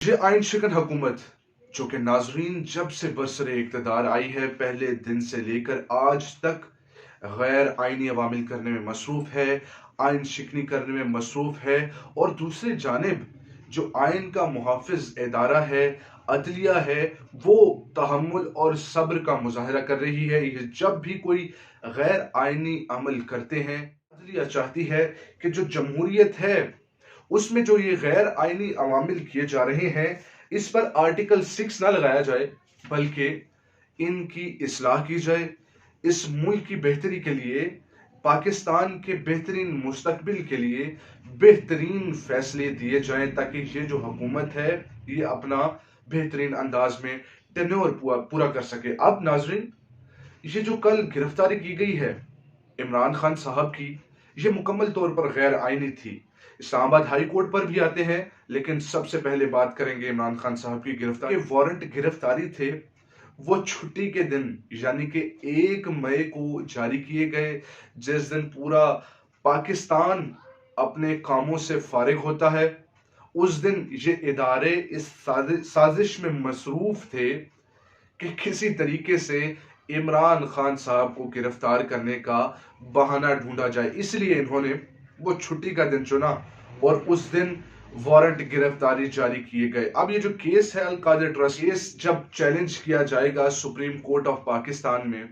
ये आइन शिकन हुकूमत जो कि नाजरीन जब से बरसरे इक़्तिदार आई है, पहले दिन से लेकर आज तक गैर आइनी अवामिल करने में मसरूफ़ है, आइन शिकनी करने में मसरूफ़ है। और दूसरी जानिब जो आइन का मुहाफ़िज़ इदारा है, अदलिया है, वो तहम्मुल और सब्र का मुज़ाहरा कर रही है। ये जब भी कोई गैर आइनी अमल करते हैं, अदलिया चाहती है कि जो जमहूरियत है उसमें जो ये गैर आइनी अवामिल किए जा रहे हैं, इस पर आर्टिकल 6 ना लगाया जाए, बल्कि इनकी इस्लाह की जाए। इस मुल्क की बेहतरी के लिए, पाकिस्तान के बेहतरीन मुस्तकबिल के लिए बेहतरीन फैसले दिए जाएं, ताकि ये जो हुकूमत है ये अपना बेहतरीन अंदाज में टेन्योर पूरा कर सके। अब नाजरीन, ये जो कल गिरफ्तारी की गई है इमरान खान साहब की, ये मुकम्मल तौर पर गैर आइनी थी। इस्लामाबाद हाई कोर्ट पर भी आते हैं, लेकिन सबसे पहले बात करेंगे इमरान खान साहब की गिरफ्तारी। वारंट गिरफ्तारी थे वो छुट्टी के दिन यानी कि 1 मई को जारी किए गए, जिस दिन पूरा पाकिस्तान अपने कामों से फारिग होता है। उस दिन ये इदारे इस साजिश में मसरूफ थे कि किसी तरीके से इमरान खान साहब को गिरफ्तार करने का बहाना ढूंढा जाए, इसलिए इन्होंने वो छुट्टी का दिन चुना और उस दिन वारंट गिरफ्तारी जारी किए गए। अब ये जो केस है अल-कादिर ट्रस्ट केस, जब चैलेंज किया जाएगा सुप्रीम कोर्ट ऑफ पाकिस्तान में,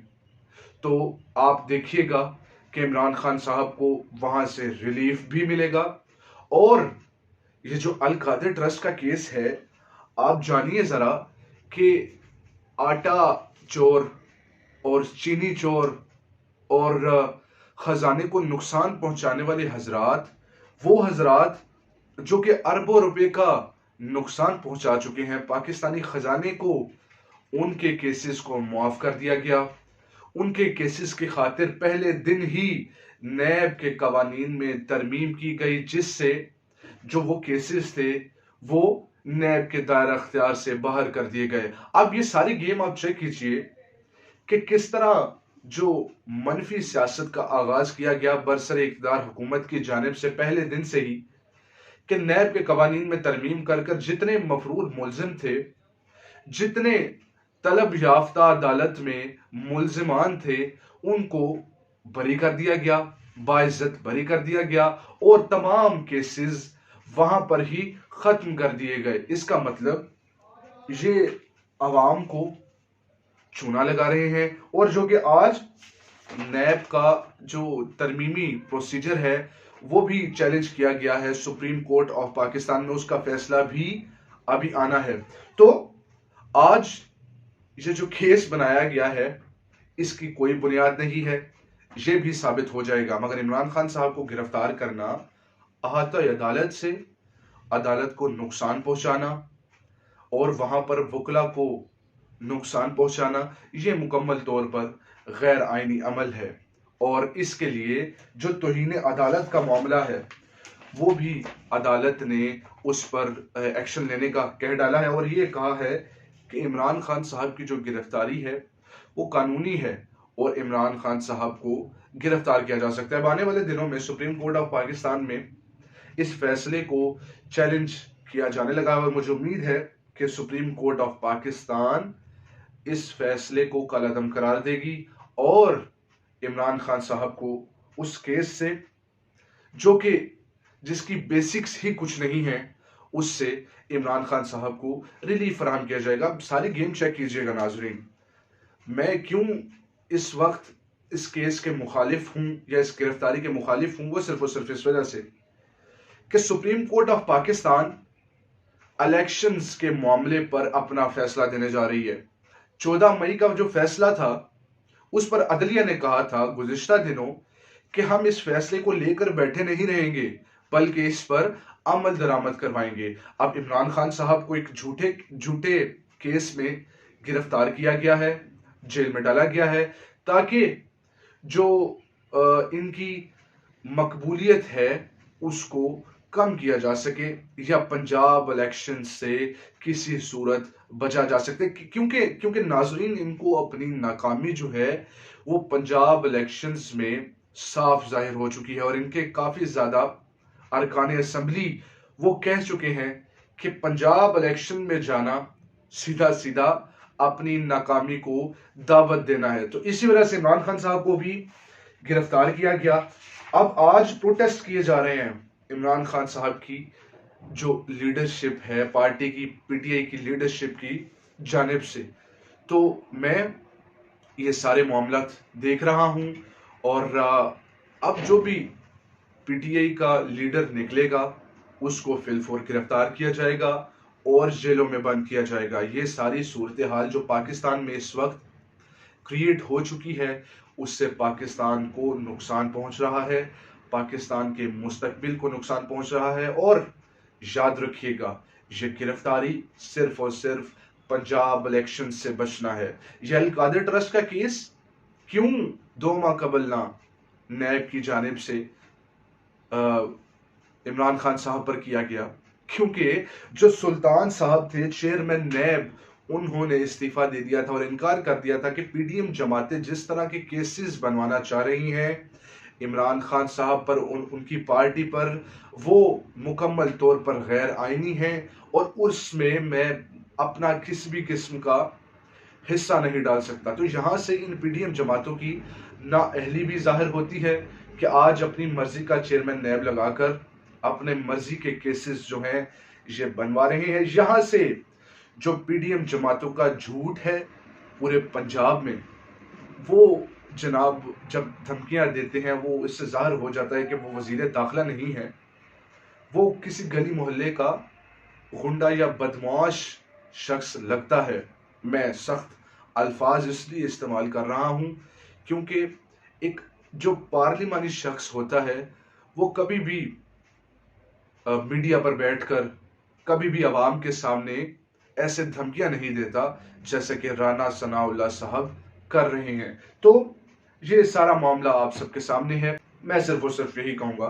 तो आप देखिएगा कि इमरान खान साहब को वहां से रिलीफ भी मिलेगा। और ये जो अल-कादिर ट्रस्ट का केस है, आप जानिए जरा कि आटा चोर और चीनी चोर और खजाने को नुकसान पहुंचाने वाले हजरात, वो हजरात जो कि अरबों रुपए का नुकसान पहुंचा चुके हैं पाकिस्तानी खजाने को, उनके केसेस को मुआफ कर दिया गया। उनके केसेस की खातिर पहले दिन ही नैब के कवानीन में तरमीम की गई, जिससे जो वो केसेस थे वो नैब के दायरा अख्तियार से बाहर कर दिए गए। अब ये सारी गेम आप चेक कीजिए कि किस तरह जो मनफी सियासत का आगाज किया गया बरसरे इक़्तिदार हुकूमत की जानिब से पहले दिन से ही, कि नैब के कवानीन में तरमीम कर कर जितने मफरूर मुलजिम थे, जितने तलब याफ्ता अदालत में मुलजिमान थे, उनको बरी कर दिया गया, बाइज्जत बरी कर दिया गया और तमाम केसेस वहां पर ही खत्म कर दिए गए। इसका मतलब ये अवाम को चूना लगा रहे हैं। और जो कि आज नैब का जो तरमीमी प्रोसीजर है वो भी चैलेंज किया गया है सुप्रीम कोर्ट ऑफ पाकिस्तान में, उसका फैसला भी अभी आना है। तो आज ये जो केस बनाया गया है इसकी कोई बुनियाद नहीं है, ये भी साबित हो जाएगा। मगर इमरान खान साहब को गिरफ्तार करना, अहाता अदालत से अदालत को नुकसान पहुंचाना और वहां पर वकला को नुकसान पहुंचाना, ये मुकम्मल तौर पर गैर आइनी अमल है। और इसके लिए जो तौहीन अदालत का मामला है वो भी अदालत ने उस पर एक्शन लेने का कह डाला है, और ये कहा है कि इमरान खान साहब की जो गिरफ्तारी है वो कानूनी है और इमरान खान साहब को गिरफ्तार किया जा सकता है। आने वाले दिनों में सुप्रीम कोर्ट ऑफ पाकिस्तान में इस फैसले को चैलेंज किया जाने लगा और मुझे उम्मीद है कि सुप्रीम कोर्ट ऑफ पाकिस्तान इस फैसले को कलअदम करार देगी और इमरान खान साहब को उस केस से, जो कि जिसकी बेसिक्स ही कुछ नहीं है, उससे इमरान खान साहब को रिलीफ फराहम किया जाएगा। सारी गेम चेक कीजिएगा नाजरीन। मैं क्यों इस वक्त इस केस के मुखालिफ हूं या इस गिरफ्तारी के मुखालिफ हूं, वो सिर्फ और सिर्फ इस वजह से कि supreme court of Pakistan elections के मामले पर अपना फैसला देने जा रही है। 14 मई का जो फैसला था उस पर अदलिया ने कहा था गुज़िश्ता दिनों कि हम इस फैसले को लेकर बैठे नहीं रहेंगे, बल्कि इस पर अमल दरामद करवाएंगे। अब इमरान खान साहब को एक झूठे केस में गिरफ्तार किया गया है, जेल में डाला गया है, ताकि जो इनकी मकबूलियत है उसको कम किया जा सके या पंजाब इलेक्शन से किसी सूरत बचा जा सकते। क्योंकि नाजरीन, इनको अपनी नाकामी जो है वो पंजाब इलेक्शंस में साफ जाहिर हो चुकी है और इनके काफी ज्यादा अरकान असम्बली वो कह चुके हैं کہ पंजाब इलेक्शन में जाना सीधा सीधा अपनी नाकामी को दावत देना है। तो इसी वजह से इमरान खान साहब को भी गिरफ्तार किया गया। अब आज प्रोटेस्ट किए जा रहे हैं इमरान खान साहब की जो लीडरशिप है पार्टी की, पीटीआई की लीडरशिप की जानिब से। तो मैं ये सारे मामलात देख रहा हूं और अब जो भी पीटीआई का लीडर निकलेगा उसको फिलफोर गिरफ्तार किया जाएगा और जेलों में बंद किया जाएगा। ये सारी सूरत हाल जो पाकिस्तान में इस वक्त क्रिएट हो चुकी है उससे पाकिस्तान को नुकसान पहुंच रहा है, पाकिस्तान के मुस्तकबिल को नुकसान पहुंच रहा है। और याद रखिएगा ये गिरफ्तारी सिर्फ और सिर्फ पंजाब इलेक्शन से बचना है। ये अल-कादिर ट्रस्ट का केस क्यों 2 माह कबल ना नैब की जानिब से इमरान खान साहब पर किया गया, क्योंकि जो सुल्तान साहब थे चेयरमैन नैब, उन्होंने इस्तीफा दे दिया था और इनकार कर दिया था कि पीडीएम जमातें जिस तरह के केसेस बनवाना चाह रही हैं इमरान खान साहब पर, उनकी पार्टी पर, वो मुकम्मल तौर पर गैर आईनी है और उसमें मैं अपना किसी भी किस्म का हिस्सा नहीं डाल सकता। तो यहां से इन पीडीएम जमातों की नाअहली भी जाहिर होती है कि आज अपनी मर्जी का चेयरमैन नैब लगाकर अपने मर्जी के केसेस जो हैं ये बनवा रहे हैं। यहां से जो पीडीएम जमातों का झूठ है पूरे पंजाब में, वो जनाब जब धमकियां देते हैं वो इससे जाहिर हो जाता है कि वो वजीर दाखिला नहीं है, वो किसी गली मोहल्ले का गुंडा या बदमाश शख्स लगता है। मैं सख्त अल्फाज इसलिए इस्तेमाल कर रहा हूं क्योंकि एक जो पार्लिमानी शख्स होता है वो कभी भी मीडिया पर बैठकर कभी भी आवाम के सामने ऐसे धमकियां नहीं देता जैसे कि राना सनाउल्लाह साहब कर रहे हैं। तो ये सारा मामला आप सबके सामने है। मैं सिर्फ और सिर्फ यही कहूंगा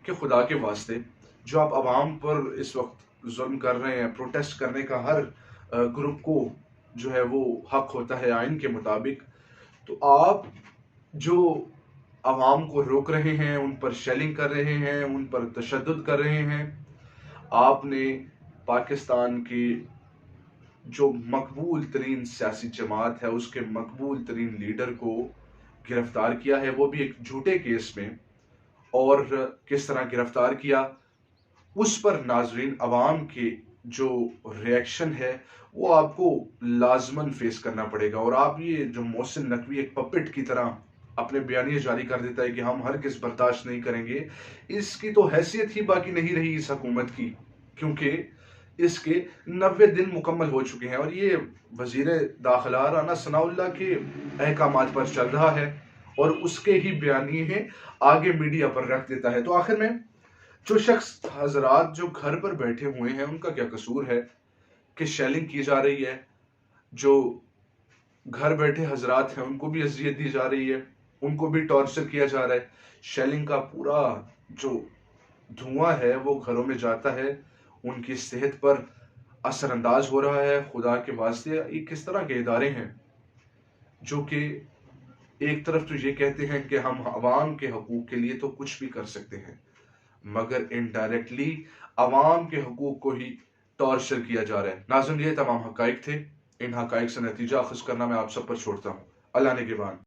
कि खुदा के वास्ते जो आप आवाम पर इस वक्त जुल्म कर रहे हैं, प्रोटेस्ट करने का हर ग्रुप को जो है वो हक होता है आइन के मुताबिक, तो आप जो आवाम को रोक रहे हैं, उन पर शेलिंग कर रहे हैं, उन पर तशद्दुद कर रहे हैं, आपने पाकिस्तान की जो मकबूल तरीन सियासी जमात है उसके मकबूल तरीन लीडर को गिरफ्तार किया है, वो भी एक झूठे केस में। और किस तरह गिरफ्तार किया उस पर नाजरीन अवाम के जो रिएक्शन है वो आपको लाजमन फेस करना पड़ेगा। और आप ये जो मोहसिन नकवी एक पपेट की तरह अपने बयानिए जारी कर देता है कि हम हर किस बर्दाश्त नहीं करेंगे, इसकी तो हैसियत ही बाकी नहीं रही इस हुकूमत की, क्योंकि इसके 90 दिन मुकम्मल हो चुके हैं और ये वजीर दाखिला राना सनाउल्लाह के अहकामात पर चल रहा है और उसके ही बयानिए आगे मीडिया पर रख देता है। तो आखिर में जो शख्स हजरात जो घर पर बैठे हुए हैं उनका क्या कसूर है कि शेलिंग की जा रही है, जो घर बैठे हजरात हैं उनको भी अजियत दी जा रही है, उनको भी टॉर्चर किया जा रहा है। शेलिंग का पूरा जो धुआं है वो घरों में जाता है, उनकी सेहत पर असरअंदाज हो रहा है। खुदा के वास्ते ये किस तरह के इदारे हैं जो कि एक तरफ तो ये कहते हैं कि हम अवाम के हकूक के लिए तो कुछ भी कर सकते हैं, मगर इनडायरेक्टली अवाम के हकूक को ही टॉर्चर किया जा रहा है। नाज़रीन ये तमाम हकाइक थे, इन हकाइक से नतीजा अखज़ करना मैं आप सब पर छोड़ता हूँ। अल्लाह ने के बाद।